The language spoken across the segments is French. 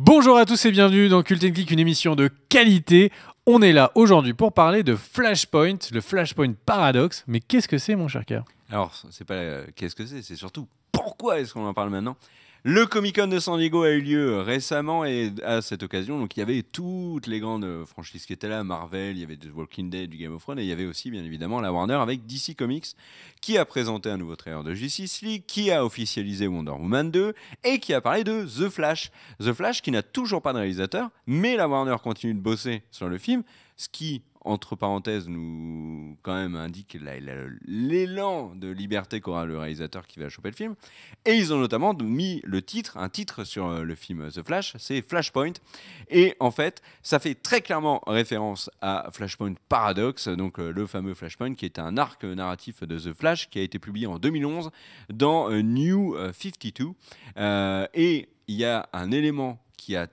Bonjour à tous et bienvenue dans Cult & Click, une émission de qualité. On est là aujourd'hui pour parler de Flashpoint, le Flashpoint Paradox. Mais qu'est-ce que c'est, mon cher cœur ? Alors, c'est pas qu'est-ce que c'est surtout pourquoi est-ce qu'on en parle maintenant. Le Comic-Con de San Diego a eu lieu récemment et à cette occasion, donc il y avait toutes les grandes franchises qui étaient là, Marvel, il y avait The Walking Dead, du Game of Thrones, et il y avait aussi bien évidemment la Warner avec DC Comics qui a présenté un nouveau trailer de Justice League, qui a officialisé Wonder Woman 2 et qui a parlé de The Flash. The Flash qui n'a toujours pas de réalisateur, mais la Warner continue de bosser sur le film, ce qui, entre parenthèses, nous quand même indique l'élan de liberté qu'aura le réalisateur qui va choper le film. Et ils ont notamment mis un titre sur le film The Flash, c'est Flashpoint. Et en fait, ça fait très clairement référence à Flashpoint Paradox, donc le fameux Flashpoint qui est un arc narratif de The Flash qui a été publié en 2011 dans New 52. Et il y a un élément qui a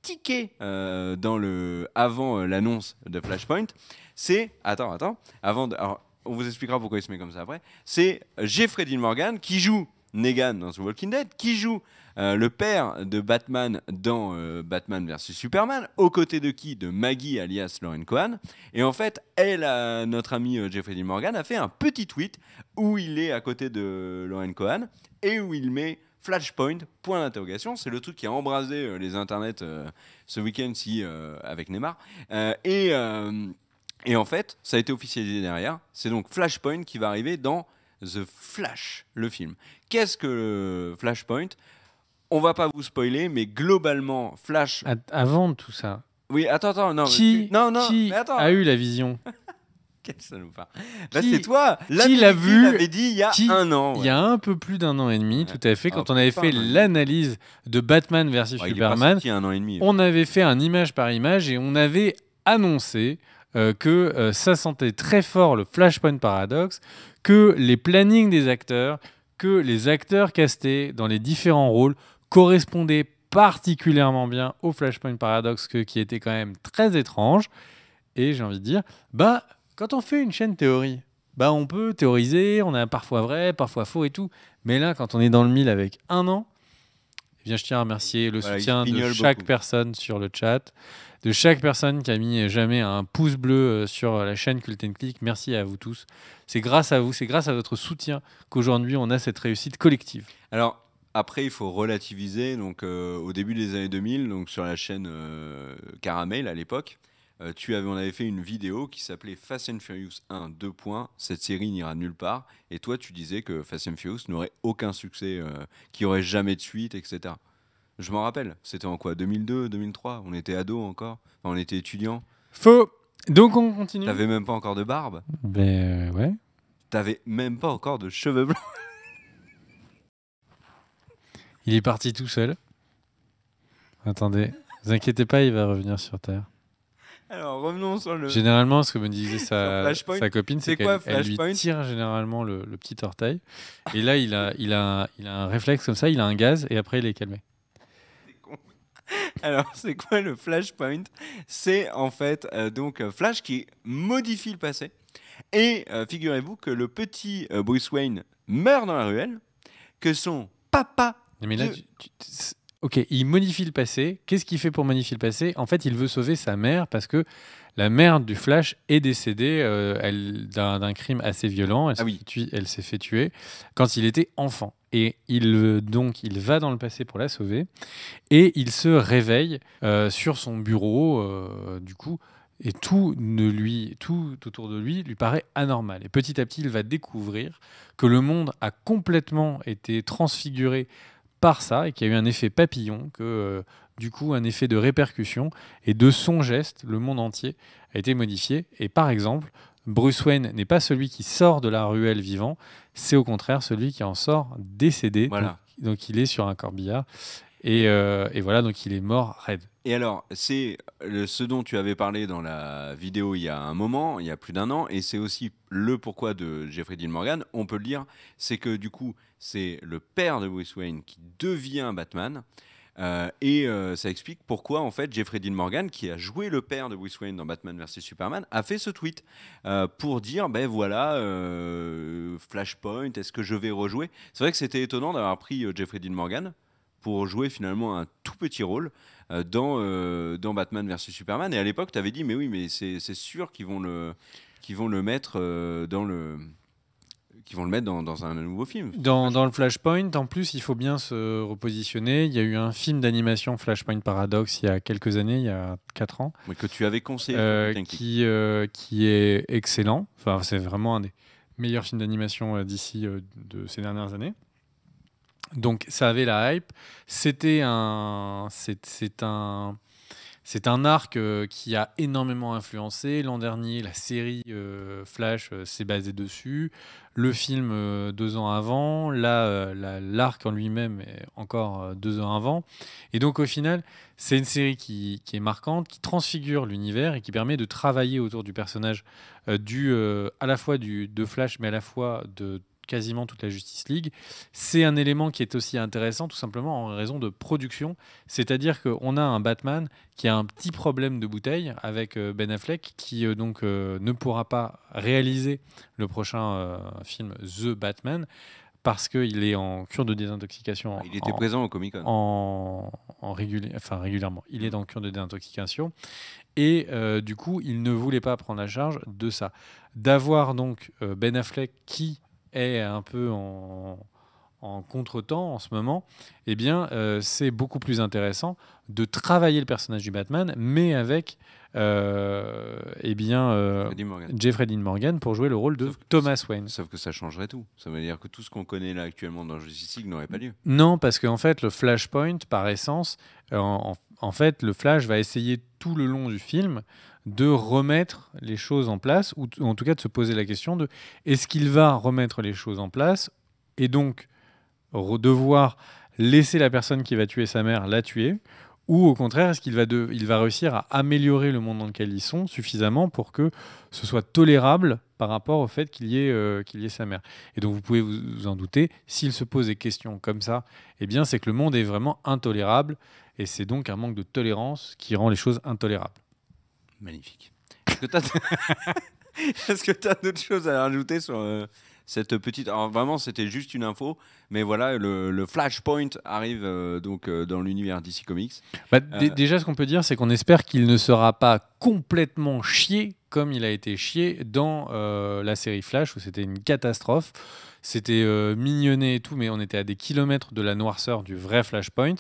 tiqué avant l'annonce de Flashpoint, c'est alors, on vous expliquera pourquoi il se met comme ça après. C'est Jeffrey Dean Morgan qui joue Negan dans The Walking Dead, qui joue le père de Batman dans Batman vs Superman, aux côtés de qui ? De Maggie alias Lauren Cohan. Et en fait, notre ami Jeffrey Dean Morgan a fait un petit tweet où il est à côté de Lauren Cohan et où il met Flashpoint, point d'interrogation. C'est le truc qui a embrasé les internets ce week-end avec Neymar. Et en fait, ça a été officialisé derrière. C'est donc Flashpoint qui va arriver dans The Flash, le film. Qu'est-ce que Flashpoint ? On va pas vous spoiler, mais globalement, Flash... Avant de tout ça, Oui, attends, non. qui mais attends. a eu la vision ? Quel salopard. Là, c'est toi. Qui l'a vu ? l'avait dit il y a un an. Ouais. Il y a un peu plus d'un an et demi, tout à fait, quand on peut-être avait pas fait un an et demi. l'analyse de Batman vs Il est pas Superman. sorti il y a un an et demi. On avait fait un image par image et on avait annoncé que ça sentait très fort le Flashpoint Paradox, que les plannings des acteurs, que les acteurs castés dans les différents rôles correspondaient particulièrement bien au Flashpoint Paradox, qui était quand même très étrange. Et j'ai envie de dire, quand on fait une chaîne théorie, on peut théoriser, on a parfois vrai, parfois faux et tout. Mais là, quand on est dans le mille avec un an, eh bien, je tiens à remercier le soutien de chaque personne sur le chat, de chaque personne qui a mis jamais un pouce bleu sur la chaîne Cult & Click. Merci à vous tous. C'est grâce à vous, c'est grâce à votre soutien qu'aujourd'hui on a cette réussite collective. Alors, après, il faut relativiser. Donc, au début des années 2000, donc sur la chaîne Caramel à l'époque, on avait fait une vidéo qui s'appelait Fast and Furious 1, 2 points, cette série n'ira nulle part. Et toi, tu disais que Fast and Furious n'aurait aucun succès, qu'il n'y aurait jamais de suite, etc. Je m'en rappelle, c'était en quoi ? 2002, 2003 ? On était ados encore, on était étudiants. Faux. Donc on continue. T'avais même pas encore de barbe ? Ouais. T'avais même pas encore de cheveux blancs ? Il est parti tout seul. Attendez, ne vous inquiétez pas, il va revenir sur Terre. Alors revenons sur le... Généralement, ce que me disait sa copine, c'est qu'elle lui tire généralement le petit orteil. Et là, il a un réflexe comme ça, il a un gaz et après il est calmé. Alors, c'est quoi le Flashpoint ? C'est en fait Flash qui modifie le passé. Et figurez-vous que le petit Bruce Wayne meurt dans la ruelle, que son papa... Mais là, ok, il modifie le passé. Qu'est-ce qu'il fait pour modifier le passé ? En fait, il veut sauver sa mère parce que la mère du Flash est décédée d'un crime assez violent. Elle s'est fait tuer quand il était enfant. Et il va dans le passé pour la sauver. Et il se réveille sur son bureau, du coup, et tout autour de lui paraît anormal. Et petit à petit, il va découvrir que le monde a complètement été transfiguré par ça et qu'il y a eu un effet papillon, du coup un effet de répercussion, et de son geste, le monde entier a été modifié. Et par exemple, Bruce Wayne n'est pas celui qui sort de la ruelle vivant, c'est au contraire celui qui en sort décédé. Voilà. Donc il est sur un corbillard et voilà, donc il est mort raide. Et alors, c'est ce dont tu avais parlé dans la vidéo il y a un moment, il y a plus d'un an, et c'est aussi le pourquoi de Jeffrey Dean Morgan, on peut le dire, c'est que du coup, c'est le père de Bruce Wayne qui devient Batman, et ça explique pourquoi, en fait, Jeffrey Dean Morgan, qui a joué le père de Bruce Wayne dans Batman vs Superman, a fait ce tweet pour dire, Flashpoint, est-ce que je vais rejouer ? C'est vrai que c'était étonnant d'avoir pris Jeffrey Dean Morgan, pour jouer finalement un tout petit rôle dans Batman vs Superman. Et à l'époque, tu avais dit, mais oui, mais c'est sûr qu'ils vont le mettre dans un nouveau film. Dans le Flashpoint, en plus, il faut bien se repositionner. Il y a eu un film d'animation Flashpoint Paradox il y a quelques années, il y a 4 ans. Mais que tu avais conseillé. Qui est excellent. Enfin, c'est vraiment un des meilleurs films d'animation d'ici de ces dernières années. Donc ça avait la hype. C'est un arc qui a énormément influencé. L'an dernier, la série Flash s'est basée dessus. Le film 2 ans avant. Là, l'arc en lui-même est encore 2 ans avant. Et donc au final, c'est une série qui est marquante, qui transfigure l'univers et qui permet de travailler autour du personnage à la fois de Flash, mais à la fois de quasiment toute la Justice League. C'est un élément qui est aussi intéressant tout simplement en raison de production, c'est-à-dire qu'on a un Batman qui a un petit problème de bouteille avec Ben Affleck qui ne pourra pas réaliser le prochain film The Batman parce qu'il est en cure de désintoxication. Il était présent au Comic-Con. Régulièrement. Il est en cure de désintoxication. Et du coup, il ne voulait pas prendre la charge de ça. D'avoir donc Ben Affleck qui est un peu en contretemps en ce moment, eh bien, c'est beaucoup plus intéressant de travailler le personnage du Batman, mais avec Jeffrey Dean Morgan pour jouer le rôle de Thomas Wayne. Sauf que ça changerait tout. Ça veut dire que tout ce qu'on connaît là actuellement dans Justice League n'aurait pas lieu. Non, parce qu'en fait, le Flashpoint, par essence, en fait, le Flash va essayer tout le long du film de remettre les choses en place, ou en tout cas de se poser la question de est-ce qu'il va remettre les choses en place et donc devoir laisser la personne qui va tuer sa mère la tuer, ou au contraire, est-ce qu'il va réussir à améliorer le monde dans lequel ils sont suffisamment pour que ce soit tolérable par rapport au fait qu'il y ait sa mère. Et donc vous pouvez vous en douter, s'il se pose des questions comme ça, eh bien c'est que le monde est vraiment intolérable, et c'est donc un manque de tolérance qui rend les choses intolérables. Magnifique. Est-ce que tu as d'autres choses à rajouter sur cette petite... Alors vraiment, c'était juste une info, mais voilà, le Flashpoint arrive dans l'univers DC Comics. Déjà, ce qu'on peut dire, c'est qu'on espère qu'il ne sera pas complètement chié comme il a été chié dans la série Flash, où c'était une catastrophe. C'était mignonné et tout, mais on était à des kilomètres de la noirceur du vrai Flashpoint.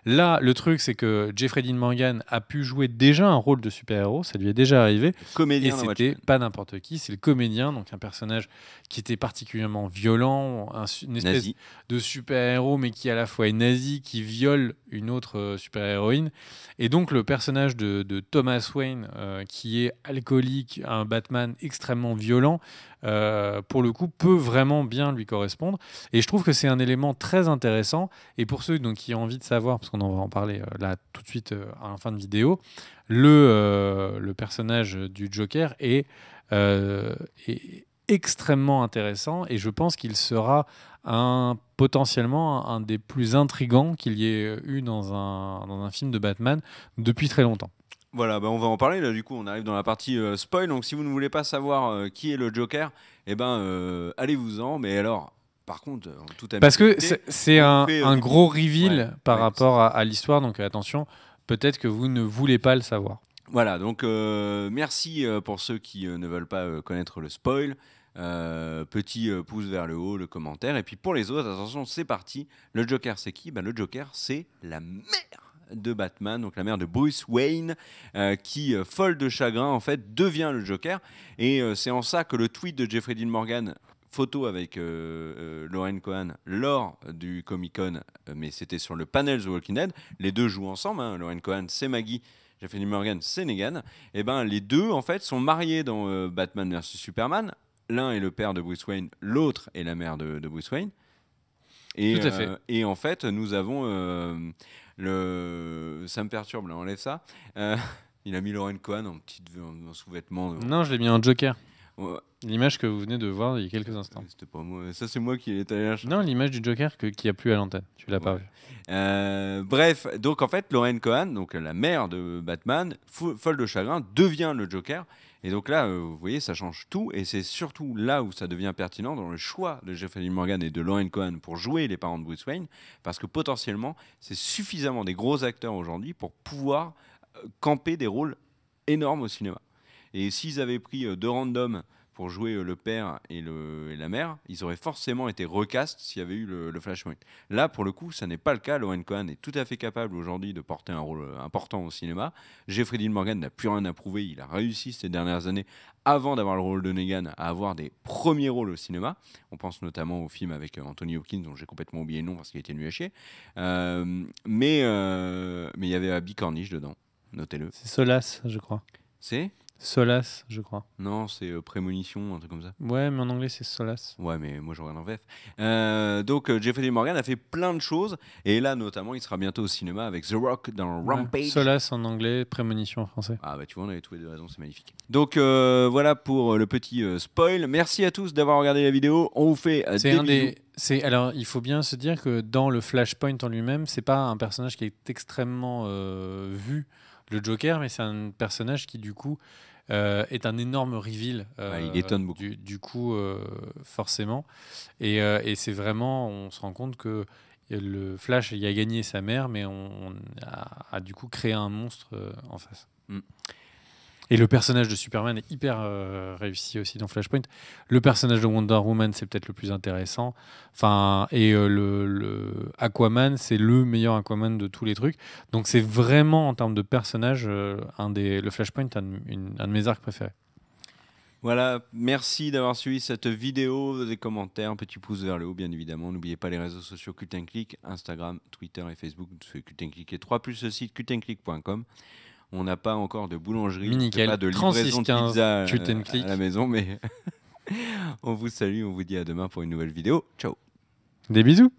Là, le truc, c'est que Jeffrey Dean Morgan a pu jouer déjà un rôle de super-héros, ça lui est déjà arrivé. Comédien, et c'était pas n'importe qui, c'est le comédien, donc un personnage qui était particulièrement violent, une espèce nazi de super-héros, mais qui à la fois est nazi, qui viole une autre super-héroïne. Et donc le personnage de Thomas Wayne, qui est alcoolique, un Batman extrêmement violent, pour le coup, peut vraiment bien lui correspondre. Et je trouve que c'est un élément très intéressant. Et pour ceux qui ont envie de savoir, parce qu'on en va en parler là tout de suite à la fin de vidéo, le personnage du Joker est extrêmement intéressant, et je pense qu'il sera potentiellement un des plus intrigants qu'il y ait eu dans un film de Batman depuis très longtemps. Voilà, on va en parler là. Du coup, on arrive dans la partie spoil. Donc, si vous ne voulez pas savoir qui est le Joker, allez-vous-en. Mais alors, par contre, parce que c'est un gros reveal par rapport à l'histoire. Donc, attention, peut-être que vous ne voulez pas le savoir. Voilà, donc merci pour ceux qui ne veulent pas connaître le spoil. Petit pouce vers le haut, le commentaire. Et puis pour les autres, attention, c'est parti. Le Joker, c'est qui ? Le Joker, c'est la mère de Batman, donc la mère de Bruce Wayne, qui, folle de chagrin, en fait, devient le Joker. Et c'est en ça que le tweet de Jeffrey Dean Morgan, photo avec Lauren Cohan lors du Comic-Con, mais c'était sur le panel The Walking Dead. Les deux jouent ensemble. Lauren Cohan, c'est Maggie. Jeffrey Dean Morgan, c'est Negan. Et les deux, en fait, sont mariés dans Batman vs Superman. L'un est le père de Bruce Wayne, l'autre est la mère de Bruce Wayne. Et, tout à fait. Et en fait, nous avons ça me perturbe, là, enlève ça. Il a mis Lauren Cohan en sous-vêtement. Non, je l'ai mis en Joker. Ouais. L'image que vous venez de voir il y a quelques instants. C'était pas moi. Ça, c'est moi qui l'ai allé chercher. Non, l'image du Joker qui n'y a plus à l'antenne. Tu l'as pas vu. Bref, donc en fait, Lauren Cohan, donc la mère de Batman, folle de chagrin, devient le Joker. Et donc là, vous voyez, ça change tout. Et c'est surtout là où ça devient pertinent dans le choix de Jeffrey Dean Morgan et de Lauren Cohan pour jouer les parents de Bruce Wayne. Parce que potentiellement, c'est suffisamment des gros acteurs aujourd'hui pour pouvoir camper des rôles énormes au cinéma. Et s'ils avaient pris 2 randoms pour jouer le père et la mère, ils auraient forcément été recast s'il y avait eu le Flashpoint. Là, pour le coup, ça n'est pas le cas. Lauren Cohan est tout à fait capable aujourd'hui de porter un rôle important au cinéma. Jeffrey Dean Morgan n'a plus rien à prouver. Il a réussi ces dernières années, avant d'avoir le rôle de Negan, à avoir des premiers rôles au cinéma. On pense notamment au film avec Anthony Hopkins, dont j'ai complètement oublié le nom parce qu'il était nul à chier. Mais il y avait Abby Cornish dedans. Notez-le. C'est Solace, je crois. C'est Solace, je crois. Non, c'est Prémonition, un truc comme ça. Ouais, mais en anglais, c'est Solace. Ouais, mais moi, je regarde en VF. Donc, Jeffrey Dean Morgan a fait plein de choses. Et là, notamment, il sera bientôt au cinéma avec The Rock dans Rampage. Solace en anglais, Prémonition en français. Ah, bah tu vois, on avait trouvé des raisons, c'est magnifique. Donc, voilà pour le petit spoil. Merci à tous d'avoir regardé la vidéo. On vous fait des bisous. Alors, il faut bien se dire que dans le Flashpoint en lui-même, c'est pas un personnage qui est extrêmement vu, le Joker, mais c'est un personnage qui, du coup, est un énorme reveal. Il étonne beaucoup. Du coup, forcément. Et c'est vraiment, on se rend compte que le Flash, il a gagné sa mère, mais on a du coup créé un monstre en face. Et le personnage de Superman est hyper réussi aussi dans Flashpoint. Le personnage de Wonder Woman, c'est peut-être le plus intéressant. Enfin, et le Aquaman, c'est le meilleur Aquaman de tous les trucs. Donc c'est vraiment, en termes de personnage, le Flashpoint, un de mes arcs préférés. Voilà, merci d'avoir suivi cette vidéo, des commentaires, un petit pouce vers le haut, bien évidemment. N'oubliez pas les réseaux sociaux Cult & Click, Instagram, Twitter et Facebook. Cult & Click et 3 plus le site cultandclick.com. On n'a pas encore de boulangerie, pas de livraison de pizza à la maison, mais on vous salue, on vous dit à demain pour une nouvelle vidéo. Ciao. Des bisous.